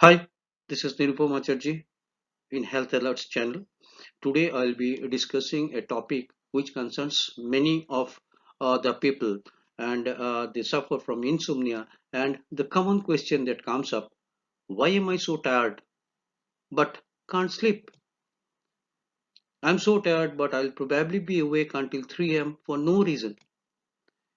Hi, this is Nirupam Acharjee in Health Alerts channel. Today I'll be discussing a topic which concerns many of the people and they suffer from insomnia, and the common question that comes up, why am I so tired but can't sleep? I'm so tired but I'll probably be awake until 3 a.m. for no reason.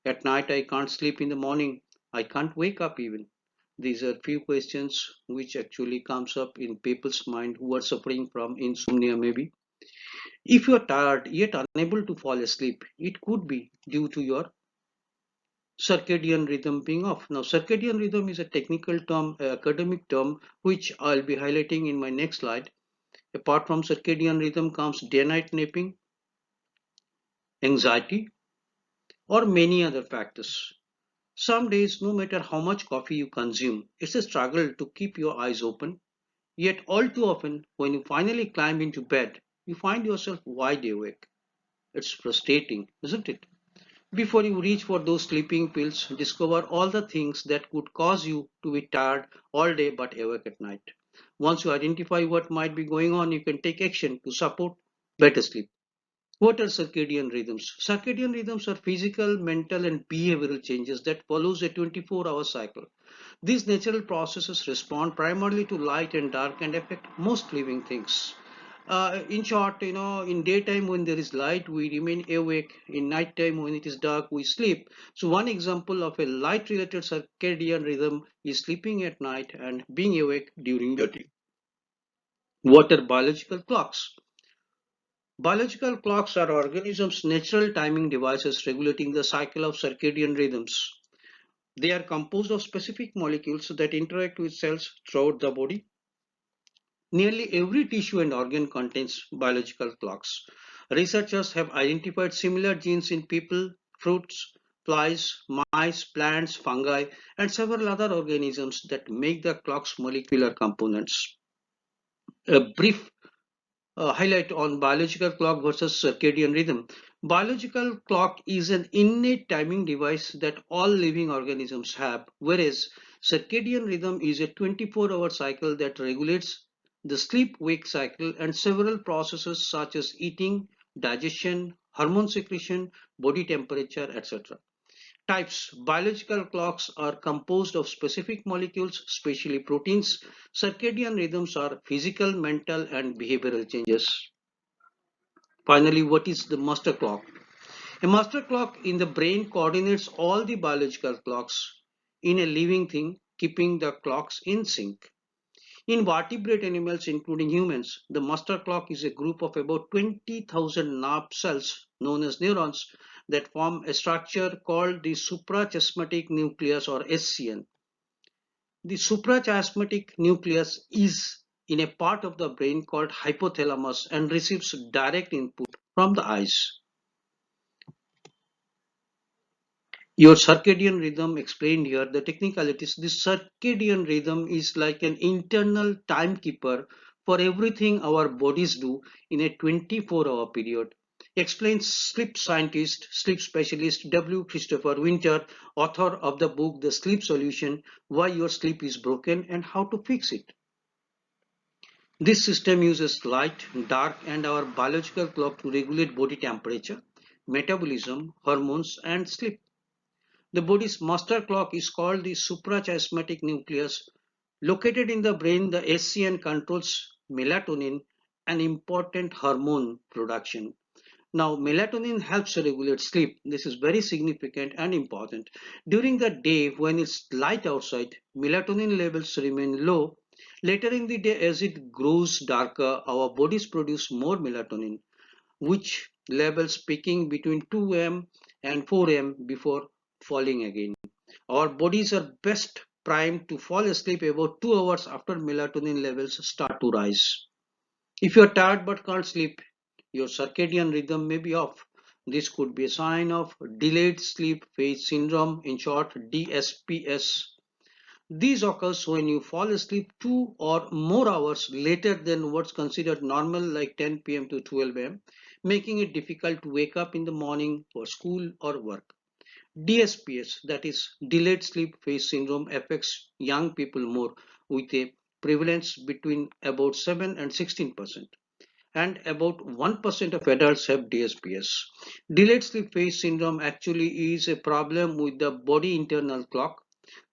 At night I can't sleep, in the morning I can't wake up even. These are few questions which actually comes up in people's mind who are suffering from insomnia maybe. If you are tired yet unable to fall asleep, it could be due to your circadian rhythm being off. Now, circadian rhythm is a technical term, academic term, which I'll be highlighting in my next slide. Apart from circadian rhythm comes day-night napping, anxiety, or many other factors. Some days, no matter how much coffee you consume, it's a struggle to keep your eyes open. Yet, all too often, when you finally climb into bed, you find yourself wide awake. It's frustrating, isn't it? Before you reach for those sleeping pills, discover all the things that could cause you to be tired all day but awake at night. Once you identify what might be going on, you can take action to support better sleep. What are circadian rhythms? Circadian rhythms are physical, mental, and behavioral changes that follows a 24-hour cycle. These natural processes respond primarily to light and dark and affect most living things. In short, in daytime when there is light, we remain awake. In nighttime when it is dark, we sleep. So one example of a light-related circadian rhythm is sleeping at night and being awake during the day. What are biological clocks? Biological clocks are organisms' natural timing devices regulating the cycle of circadian rhythms. They are composed of specific molecules that interact with cells throughout the body. Nearly every tissue and organ contains biological clocks. Researchers have identified similar genes in people, fruits, flies, mice, plants, fungi, and several other organisms that make the clock's molecular components. A brief highlight on biological clock versus circadian rhythm. Biological clock is an innate timing device that all living organisms have, whereas circadian rhythm is a 24-hour cycle that regulates the sleep-wake cycle and several processes such as eating, digestion, hormone secretion, body temperature, etc. Types. Biological clocks are composed of specific molecules, especially proteins. Circadian rhythms are physical, mental, and behavioral changes. Finally, what is the master clock? A master clock in the brain coordinates all the biological clocks in a living thing, keeping the clocks in sync. In vertebrate animals, including humans, the master clock is a group of about 20,000 nerve cells known as neurons that form a structure called the suprachiasmatic nucleus or SCN. The suprachiasmatic nucleus is in a part of the brain called hypothalamus and receives direct input from the eyes. Your circadian rhythm explained here, the technicalities. The circadian rhythm is like an internal timekeeper for everything our bodies do in a 24-hour period. Explains sleep scientist, sleep specialist W. Christopher Winter, author of the book The Sleep Solution, Why Your Sleep is Broken and How to Fix It. This system uses light, dark, and our biological clock to regulate body temperature, metabolism, hormones, and sleep. The body's master clock is called the suprachiasmatic nucleus. Located in the brain, the SCN controls melatonin, an important hormone production. Now, melatonin helps regulate sleep. This is very significant and important. During the day, when it's light outside, melatonin levels remain low. Later in the day, as it grows darker, our bodies produce more melatonin, which levels peaking between 2 am and 4 am before falling again. Our bodies are best primed to fall asleep about 2 hours after melatonin levels start to rise. If you are tired but can't sleep, your circadian rhythm may be off. This could be a sign of delayed sleep phase syndrome, in short DSPS. These occurs when you fall asleep 2 or more hours later than what's considered normal, like 10 p.m. to 12 a.m., making it difficult to wake up in the morning for school or work. DSPS, that is delayed sleep phase syndrome, affects young people more with a prevalence between about 7 and 16%, and about 1% of adults have DSPS. Delayed sleep phase syndrome actually is a problem with the body internal clock.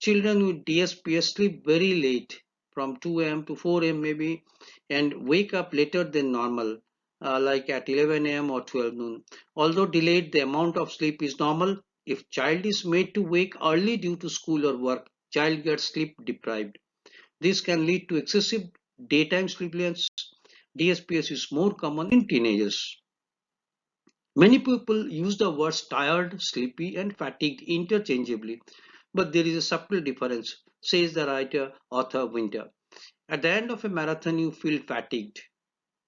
Children with DSPS sleep very late, from 2 a.m. to 4 a.m. maybe, and wake up later than normal, like at 11 a.m. or 12 noon. Although delayed, the amount of sleep is normal. If child is made to wake early due to school or work, child gets sleep deprived. This can lead to excessive daytime sleepiness. DSPS is more common in teenagers. Many people use the words tired, sleepy, and fatigued interchangeably, but there is a subtle difference, says the writer author Winter. At the end of a marathon, you feel fatigued.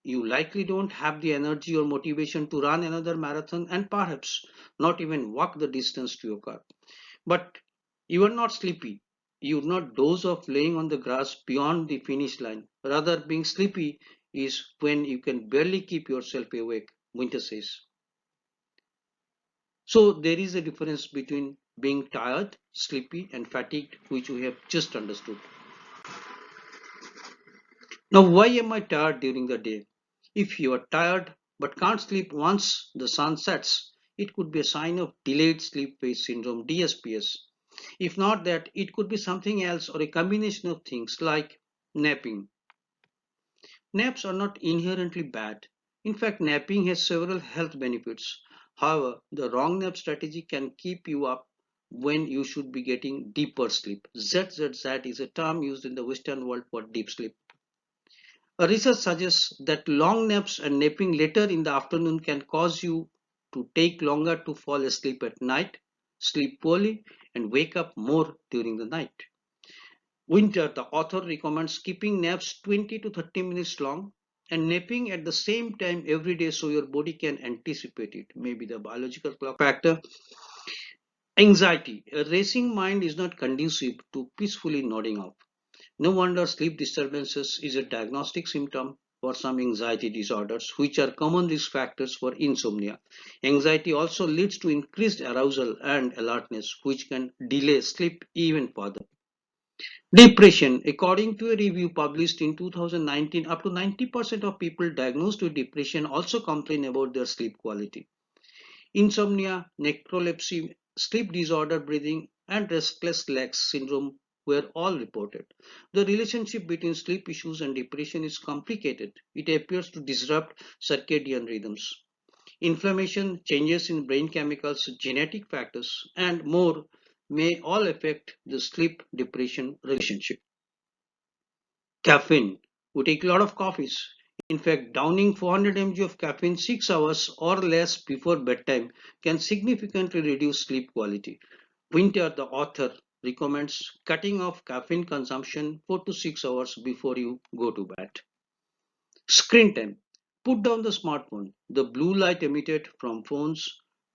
You likely don't have the energy or motivation to run another marathon and perhaps not even walk the distance to your car. But you are not sleepy. You do not doze off laying on the grass beyond the finish line. Rather, being sleepy is when you can barely keep yourself awake, Winter says. So there is a difference between being tired, sleepy, and fatigued, which we have just understood. Now, why am I tired during the day? If you are tired but can't sleep once the sun sets, it could be a sign of delayed sleep phase syndrome, DSPS. If not that, it could be something else or a combination of things like napping. Naps are not inherently bad. In fact, napping has several health benefits. However, the wrong nap strategy can keep you up when you should be getting deeper sleep. ZZZ is a term used in the Western world for deep sleep. Research suggests that long naps and napping later in the afternoon can cause you to take longer to fall asleep at night, sleep poorly, and wake up more during the night. Winter, the author recommends keeping naps 20 to 30 minutes long and napping at the same time every day so your body can anticipate it. Maybe the biological clock factor. Anxiety. A racing mind is not conducive to peacefully nodding off. No wonder sleep disturbances is a diagnostic symptom for some anxiety disorders, which are common risk factors for insomnia. Anxiety also leads to increased arousal and alertness, which can delay sleep even further. Depression. According to a review published in 2019, up to 90% of people diagnosed with depression also complain about their sleep quality. Insomnia, narcolepsy, sleep disorder breathing, and restless legs syndrome were all reported. The relationship between sleep issues and depression is complicated. It appears to disrupt circadian rhythms. Inflammation, changes in brain chemicals, genetic factors, and more may all affect the sleep depression relationship. Caffeine. We take a lot of coffees. In fact, downing 400 mg of caffeine 6 hours or less before bedtime can significantly reduce sleep quality. Winter, the author, recommends cutting off caffeine consumption 4 to 6 hours before you go to bed. Screen time. Put down the smartphone. The blue light emitted from phones,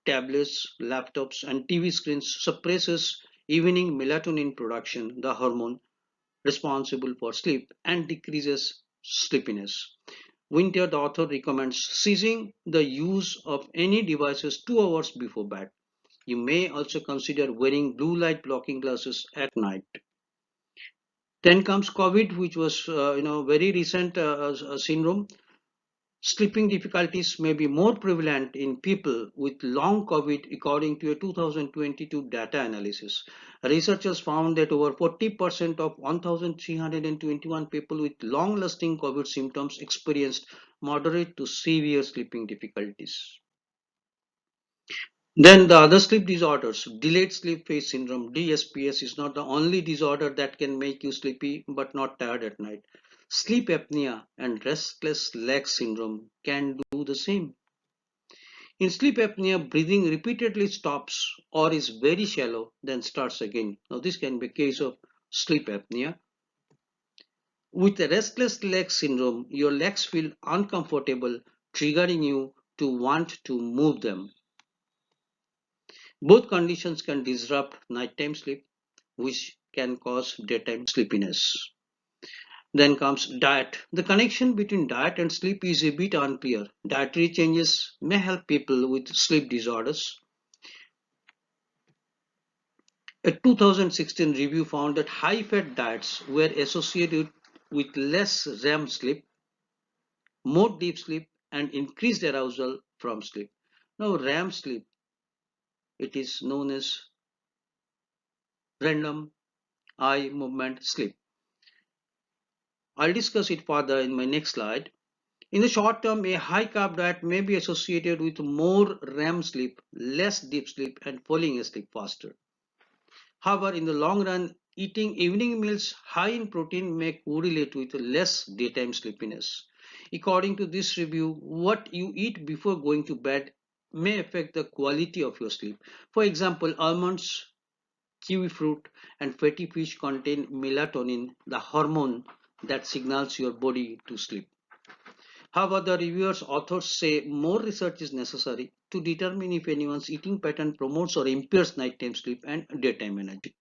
tablets, laptops, and TV screens suppresses evening melatonin production, the hormone responsible for sleep, and decreases sleepiness. Winter, the author recommends ceasing the use of any devices 2 hours before bed. You may also consider wearing blue light blocking glasses at night. Then comes COVID, which was very recent syndrome. Sleeping difficulties may be more prevalent in people with long COVID, according to a 2022 data analysis. Researchers found that over 40% of 1,321 people with long lasting COVID symptoms experienced moderate to severe sleeping difficulties. Then the other sleep disorders, delayed sleep phase syndrome, DSPS, is not the only disorder that can make you sleepy but not tired at night. Sleep apnea and restless leg syndrome can do the same. In sleep apnea, breathing repeatedly stops or is very shallow, then starts again. Now, this can be a case of sleep apnea. With a restless leg syndrome, your legs feel uncomfortable, triggering you to want to move them. Both conditions can disrupt nighttime sleep, which can cause daytime sleepiness. Then comes diet. The connection between diet and sleep is a bit unclear. Dietary changes may help people with sleep disorders. A 2016 review found that high fat diets were associated with less REM sleep, more deep sleep, and increased arousal from sleep. Now, REM sleep, it is known as random eye movement sleep. I'll discuss it further in my next slide. In the short term, a high carb diet may be associated with more REM sleep, less deep sleep, and falling asleep faster. However, in the long run, eating evening meals high in protein may correlate with less daytime sleepiness. According to this review, what you eat before going to bed may affect the quality of your sleep. For example, almonds, kiwi fruit, and fatty fish contain melatonin, the hormone that signals your body to sleep. However, the reviewers authors say more research is necessary to determine if anyone's eating pattern promotes or impairs nighttime sleep and daytime energy.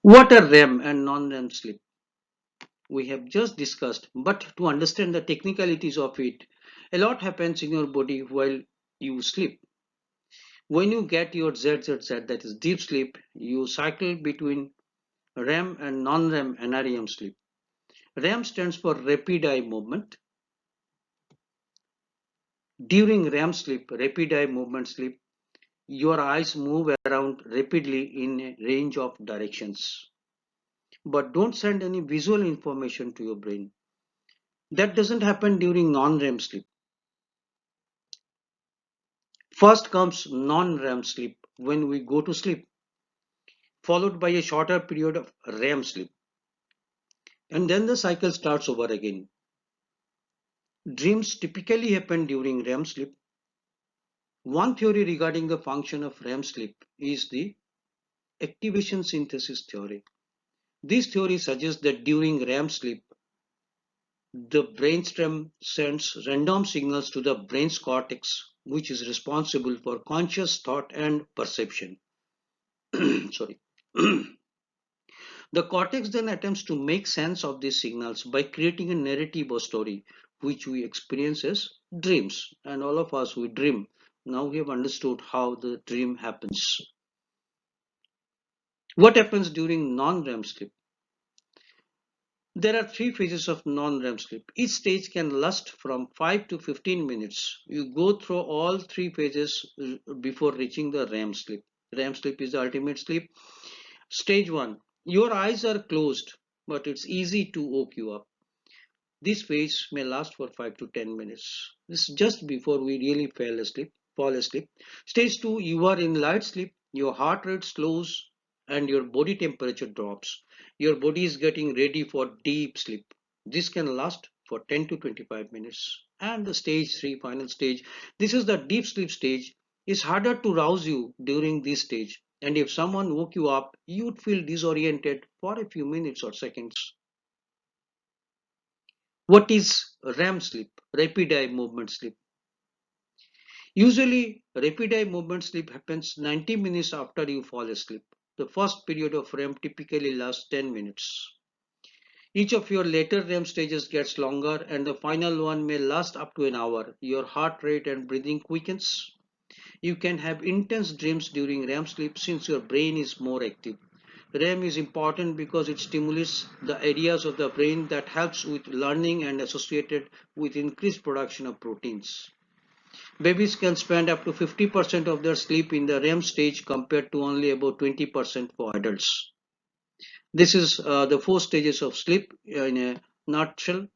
What are REM and non-REM sleep? We have just discussed, but to understand the technicalities of it, a lot happens in your body while you sleep. When you get your ZZZ, that is deep sleep, you cycle between REM and non-REM NREM sleep. REM stands for rapid eye movement. During REM sleep, rapid eye movement sleep, your eyes move around rapidly in a range of directions, but don't send any visual information to your brain. That doesn't happen during non-REM sleep. First comes non-REM sleep when we go to sleep, followed by a shorter period of REM sleep, and then the cycle starts over again. Dreams typically happen during REM sleep. One theory regarding the function of REM sleep is the activation synthesis theory. This theory suggests that during REM sleep, the brainstem sends random signals to the brain's cortex, which is responsible for conscious thought and perception. Sorry. The cortex then attempts to make sense of these signals by creating a narrative or story, which we experience as dreams. And all of us, we dream. Now we have understood how the dream happens. What happens during non-REM sleep? There are three phases of non-REM sleep. Each stage can last from 5 to 15 minutes. You go through all three phases before reaching the REM sleep. REM sleep is the ultimate sleep. Stage 1. Your eyes are closed, but it's easy to wake you up. This phase may last for 5 to 10 minutes. This is just before we really fall asleep. Stage 2, you are in light sleep, your heart rate slows and your body temperature drops. Your body is getting ready for deep sleep. This can last for 10 to 25 minutes. And the stage 3, final stage, this is the deep sleep stage. It's harder to rouse you during this stage. And if someone woke you up, you'd feel disoriented for a few minutes or seconds. What is REM sleep? Rapid eye movement sleep. Usually, rapid eye movement sleep happens 90 minutes after you fall asleep. The first period of REM typically lasts 10 minutes. Each of your later REM stages gets longer and the final one may last up to an hour. Your heart rate and breathing quickens. You can have intense dreams during REM sleep since your brain is more active. REM is important because it stimulates the areas of the brain that helps with learning and associated with increased production of proteins. Babies can spend up to 50% of their sleep in the REM stage compared to only about 20% for adults. This is the four stages of sleep in a nutshell.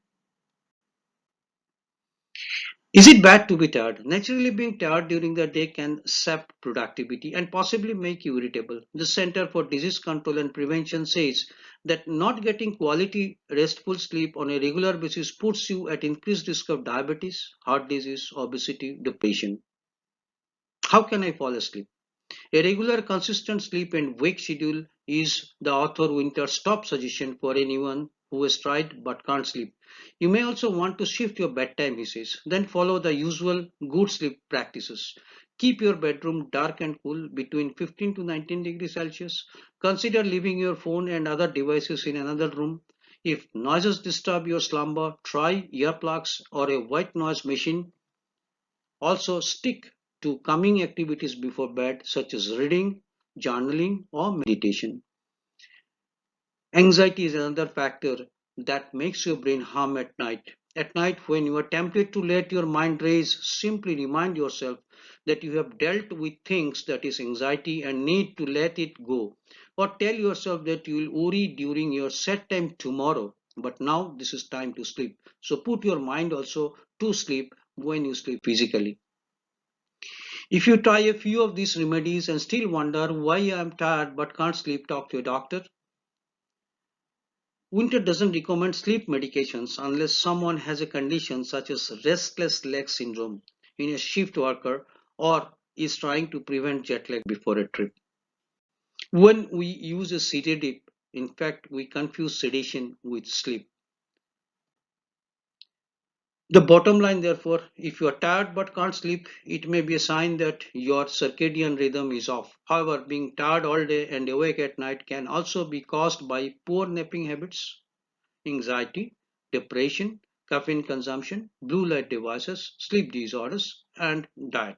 Is it bad to be tired? Naturally, being tired during the day can sap productivity and possibly make you irritable. The Center for Disease Control and Prevention says that not getting quality, restful sleep on a regular basis puts you at increased risk of diabetes, heart disease, obesity, depression. How can I fall asleep? A regular, consistent sleep and wake schedule is the author Winter's top suggestion for anyone who has tried but can't sleep. You may also want to shift your bedtime, he says. Then follow the usual good sleep practices. Keep your bedroom dark and cool between 15 to 19 degrees Celsius. Consider leaving your phone and other devices in another room. If noises disturb your slumber, try earplugs or a white noise machine. Also, stick to calming activities before bed, such as reading, journaling, or meditation. Anxiety is another factor that makes your brain hum at night. At night, when you are tempted to let your mind race, simply remind yourself that you have dealt with things that is anxiety and need to let it go. Or tell yourself that you will worry during your set time tomorrow, but now this is time to sleep. So put your mind also to sleep when you sleep physically. If you try a few of these remedies and still wonder why I am tired but can't sleep, talk to a doctor. Winter doesn't recommend sleep medications unless someone has a condition such as restless leg syndrome in a shift worker or is trying to prevent jet lag before a trip. When we use a sedative, in fact, we confuse sedation with sleep. The bottom line, therefore, if you are tired but can't sleep, it may be a sign that your circadian rhythm is off. However, being tired all day and awake at night can also be caused by poor napping habits, anxiety, depression, caffeine consumption, blue light devices, sleep disorders, and diet.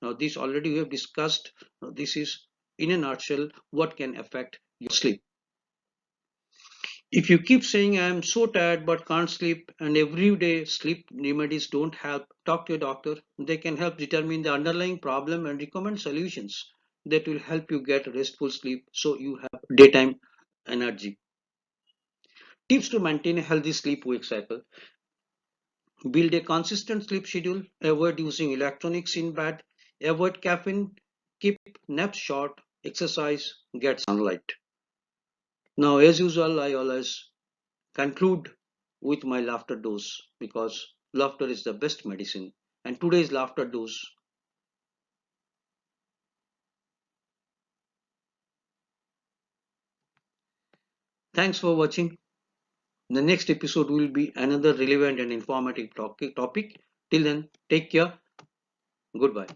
Now, this already we have discussed. This is, in a nutshell, what can affect your sleep. If you keep saying, I am so tired but can't sleep, and every day sleep remedies don't help, talk to your doctor. They can help determine the underlying problem and recommend solutions that will help you get restful sleep so you have daytime energy. Tips to maintain a healthy sleep wake cycle: build a consistent sleep schedule, avoid using electronics in bed, avoid caffeine, keep naps short, exercise, get sunlight. Now, as usual, I always conclude with my laughter dose because laughter is the best medicine. And today's laughter dose. Thanks for watching. The next episode will be another relevant and informative topic. Till then, take care. Goodbye.